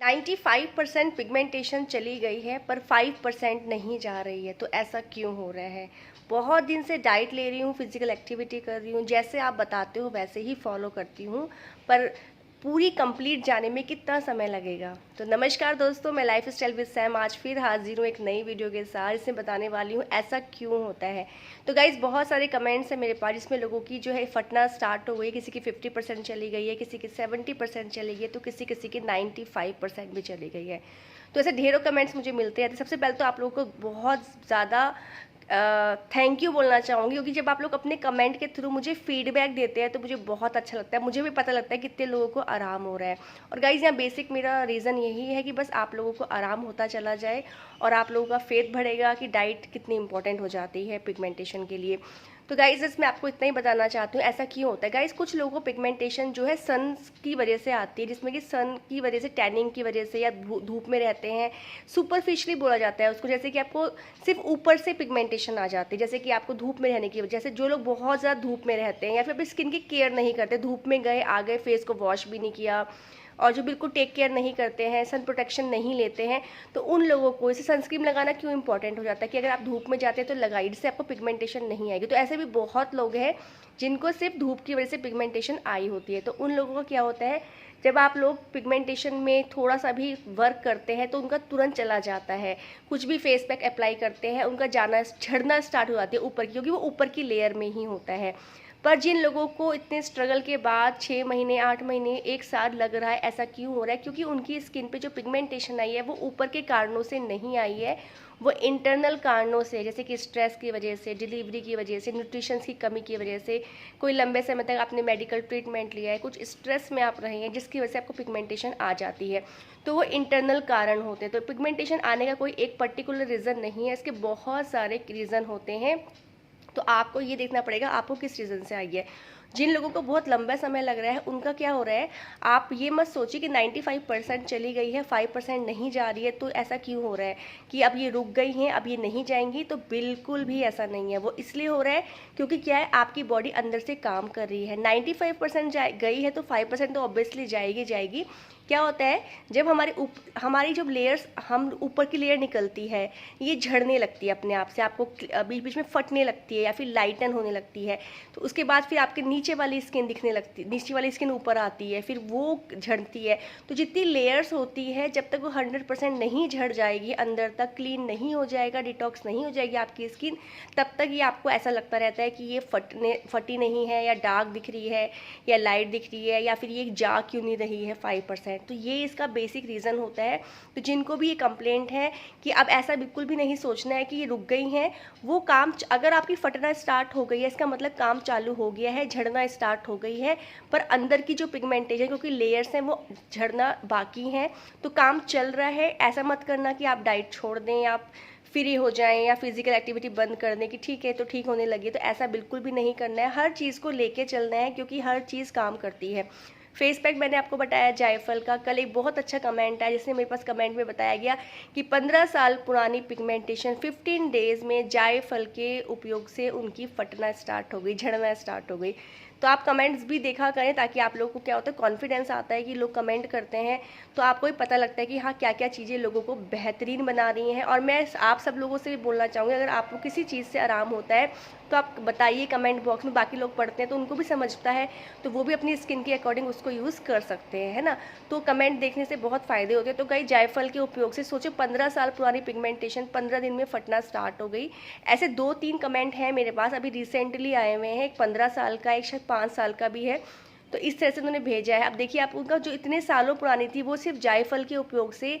95% pigmentation चली गई है पर 5% नहीं जा रही है। तो ऐसा क्यों हो रहा है? बहुत दिन से डाइट ले रही हूँ, फिजिकल एक्टिविटी कर रही हूँ, जैसे आप बताते हो वैसे ही फॉलो करती हूँ, पर पूरी कंप्लीट जाने में कितना समय लगेगा? तो नमस्कार दोस्तों, मैं लाइफ स्टाइल विद सैम आज फिर हाजिर हूँ एक नई वीडियो के साथ। इसमें बताने वाली हूँ ऐसा क्यों होता है। तो गाइज़, बहुत सारे कमेंट्स हैं मेरे पास जिसमें लोगों की जो है फटना स्टार्ट हो गई। किसी की 50% चली गई है, किसी की 70% चली गई है, तो किसी किसी की 95% भी चली गई है। तो ऐसे ढेरों कमेंट्स मुझे मिलते हैं। तो सबसे पहले तो आप लोगों को बहुत ज़्यादा थैंक यू बोलना चाहूँगी, क्योंकि जब आप लोग अपने कमेंट के थ्रू मुझे फीडबैक देते हैं तो मुझे बहुत अच्छा लगता है। मुझे भी पता लगता है कितने लोगों को आराम हो रहा है। और गाइज़, यहाँ बेसिक मेरा रीज़न यही है कि बस आप लोगों को आराम होता चला जाए और आप लोगों का फेथ बढ़ेगा कि डाइट कितनी इंपॉर्टेंट हो जाती है पिगमेंटेशन के लिए। तो गाइज़, इसमें आपको इतना ही बताना चाहती हूँ ऐसा क्यों होता है। गाइज़, कुछ लोगों को पिगमेंटेशन जो है सन की वजह से आती है, जिसमें कि सन की वजह से, टैनिंग की वजह से, या धूप में रहते हैं। सुपरफिशली बोला जाता है उसको, जैसे कि आपको सिर्फ ऊपर से पिगमेंटेशन आ जाती है, जैसे कि आपको धूप में रहने की वजह से। जो लोग बहुत ज़्यादा धूप में रहते हैं या फिर अपनी स्किन की केयर नहीं करते, धूप में गए आ गए, फेस को वॉश भी नहीं किया, और जो बिल्कुल टेक केयर नहीं करते हैं, सन प्रोटेक्शन नहीं लेते हैं, तो उन लोगों को इसे सनस्क्रीन लगाना क्यों इंपॉर्टेंट हो जाता है कि अगर आप धूप में जाते हैं तो लगाइए, जिससे आपको पिगमेंटेशन नहीं आएगी। तो ऐसे भी बहुत लोग हैं जिनको सिर्फ धूप की वजह से पिगमेंटेशन आई होती है। तो उन लोगों का क्या होता है, जब आप लोग पिगमेंटेशन में थोड़ा सा भी वर्क करते हैं तो उनका तुरंत चला जाता है। कुछ भी फेस पैक अप्लाई करते हैं, उनका जाना झड़ना स्टार्ट हो जाती है ऊपर की, क्योंकि वो ऊपर की लेयर में ही होता है। पर जिन लोगों को इतने स्ट्रगल के बाद 6 महीने, 8 महीने, 1 साल लग रहा है, ऐसा क्यों हो रहा है? क्योंकि उनकी स्किन पे जो पिगमेंटेशन आई है वो ऊपर के कारणों से नहीं आई है, वो इंटरनल कारणों से, जैसे कि स्ट्रेस की वजह से, डिलीवरी की वजह से, न्यूट्रिशन की कमी की वजह से, कोई लंबे समय तक आपने मेडिकल ट्रीटमेंट लिया है, कुछ स्ट्रेस में आप रहे हैं जिसकी वजह से आपको पिगमेंटेशन आ जाती है। तो वो इंटरनल कारण होते हैं। तो पिगमेंटेशन आने का कोई एक पर्टिकुलर रीज़न नहीं है, इसके बहुत सारे रीज़न होते हैं। तो आपको ये देखना पड़ेगा आपको किस रीज़न से आई है। जिन लोगों को बहुत लंबा समय लग रहा है उनका क्या हो रहा है, आप ये मत सोचिए कि 95% चली गई है, 5% नहीं जा रही है, तो ऐसा क्यों हो रहा है कि अब ये रुक गई हैं, अब ये नहीं जाएंगी। तो बिल्कुल भी ऐसा नहीं है। वो इसलिए हो रहा है क्योंकि क्या है, आपकी बॉडी अंदर से काम कर रही है। 95% गई है तो 5% तो ऑब्वियसली जाएगी जाएगी। क्या होता है, जब हमारी जब लेयर्स, हम ऊपर की लेयर निकलती है, ये झड़ने लगती है अपने आप से, आपको बीच बीच में फटने लगती है या फिर लाइटन होने लगती है। तो उसके बाद फिर आपके नीचे वाली स्किन दिखने लगती है, नीचे वाली स्किन ऊपर आती है, फिर वो झड़ती है। तो जितनी लेयर्स होती है, जब तक वो 100% नहीं झड़ जाएगी, अंदर तक क्लीन नहीं हो जाएगा, डिटॉक्स नहीं हो जाएगी आपकी स्किन, तब तक ये आपको ऐसा लगता रहता है कि ये फटी नहीं है, या डार्क दिख रही है, या लाइट दिख रही है, या फिर ये जा क्यों नहीं रही है 5%। तो ये इसका बेसिक रीज़न होता है। तो जिनको भी ये कंप्लेंट है कि अब ऐसा बिल्कुल भी नहीं सोचना है कि ये रुक गई हैं, वो काम, अगर आपकी फटना स्टार्ट हो गई है इसका मतलब काम चालू हो गया है, झड़ना स्टार्ट हो गई है। पर अंदर की जो पिगमेंटेशन, क्योंकि लेयर्स हैं, वो झड़ना बाकी हैं, तो काम चल रहा है। ऐसा मत करना कि आप डाइट छोड़ दें, आप फ्री हो जाएं, या फिजिकल एक्टिविटी बंद कर दें कि ठीक है तो ठीक होने लगी। तो ऐसा बिल्कुल भी नहीं करना है। हर चीज़ को लेके चलना है, क्योंकि हर चीज़ काम करती है। फेस पैक मैंने आपको बताया जायफल का। कल एक बहुत अच्छा कमेंट आया जिसने मेरे पास कमेंट में बताया गया कि 15 साल पुरानी पिगमेंटेशन 15 डेज़ में जायफल के उपयोग से उनकी फटना स्टार्ट हो गई, झड़ना स्टार्ट हो गई। तो आप कमेंट्स भी देखा करें, ताकि आप लोगों को क्या होता है, कॉन्फिडेंस आता है कि लोग कमेंट करते हैं तो आपको भी पता लगता है कि हाँ, क्या क्या चीज़ें लोगों को बेहतरीन बना रही हैं। और मैं आप सब लोगों से भी बोलना चाहूँगी, अगर आपको किसी चीज़ से आराम होता है तो आप बताइए कमेंट बॉक्स में। बाकी लोग पढ़ते हैं तो उनको भी समझता है, तो वो भी अपनी स्किन के अकॉर्डिंग उसको यूज़ कर सकते हैं, है ना। तो कमेंट देखने से बहुत फ़ायदे होते हैं। तो कई जायफल के उपयोग से सोचो 15 साल पुरानी पिगमेंटेशन 15 दिन में फटना स्टार्ट हो गई। ऐसे 2-3 कमेंट हैं मेरे पास, अभी रिसेंटली आए हुए हैं। एक 15 साल का, एक शायद 5 साल का भी है। तो इस तरह से उन्होंने भेजा है। अब देखिए, आप उनका जो इतने सालों पुरानी थी वो सिर्फ जायफल के उपयोग से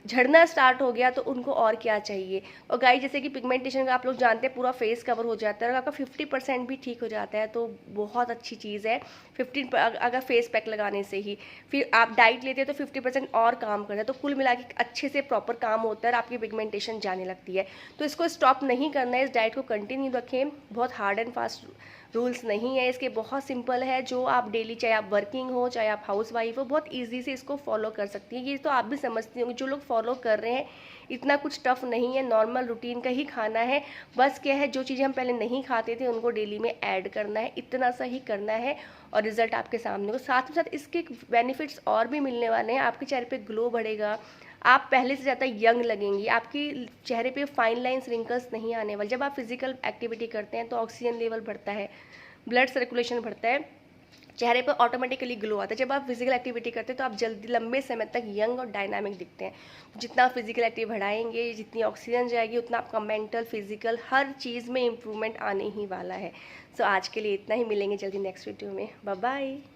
झड़ना स्टार्ट हो गया, तो उनको और क्या चाहिए। और गाइस, जैसे कि पिगमेंटेशन का आप लोग जानते हैं पूरा फेस कवर हो जाता है, और आपका 50% भी ठीक हो जाता है, तो बहुत अच्छी चीज़ है 15 अगर फेस पैक लगाने से ही। फिर आप डाइट लेते हैं तो 50% और काम करता है, तो कुल मिला के अच्छे से प्रॉपर काम होता है और आपकी पिगमेंटेशन जाने लगती है। तो इसको स्टॉप नहीं करना है, इस डाइट को कंटिन्यू रखें, बहुत हार्ड एंड फास्ट रूल्स नहीं है इसके, बहुत सिंपल है। जो आप डेली, चाहे आप वर्किंग हो चाहे आप हाउस वाइफ हो, बहुत ईजी से इसको फॉलो कर सकती हैं। ये तो आप भी समझती होंगी, जो लोग फॉलो कर रहे हैं इतना कुछ टफ नहीं है, नॉर्मल रूटीन का ही खाना है। बस क्या है, जो चीज़ें हम पहले नहीं खाते थे उनको डेली में ऐड करना है, इतना सा ही करना है और रिजल्ट आपके सामने हो। साथ ही साथ इसके बेनिफिट्स और भी मिलने वाले हैं। आपके चेहरे पे ग्लो बढ़ेगा, आप पहले से ज़्यादा यंग लगेंगी, आपकी चेहरे पे फाइन लाइंस, रिंकल्स नहीं आने वाले। जब आप फिजिकल एक्टिविटी करते हैं तो ऑक्सीजन लेवल बढ़ता है, ब्लड सर्कुलेशन बढ़ता है, चेहरे पर ऑटोमेटिकली ग्लो आता है। जब आप फिजिकल एक्टिविटी करते हैं तो आप जल्दी लंबे समय तक यंग और डायनामिक दिखते हैं। जितना आप फिजिकल एक्टिविटी बढ़ाएंगे, जितनी ऑक्सीजन जाएगी, उतना आपका मेंटल, फिजिकल हर चीज़ में इम्प्रूवमेंट आने ही वाला है। सो आज के लिए इतना ही, मिलेंगे जल्दी नेक्स्ट वीडियो में। Bye bye.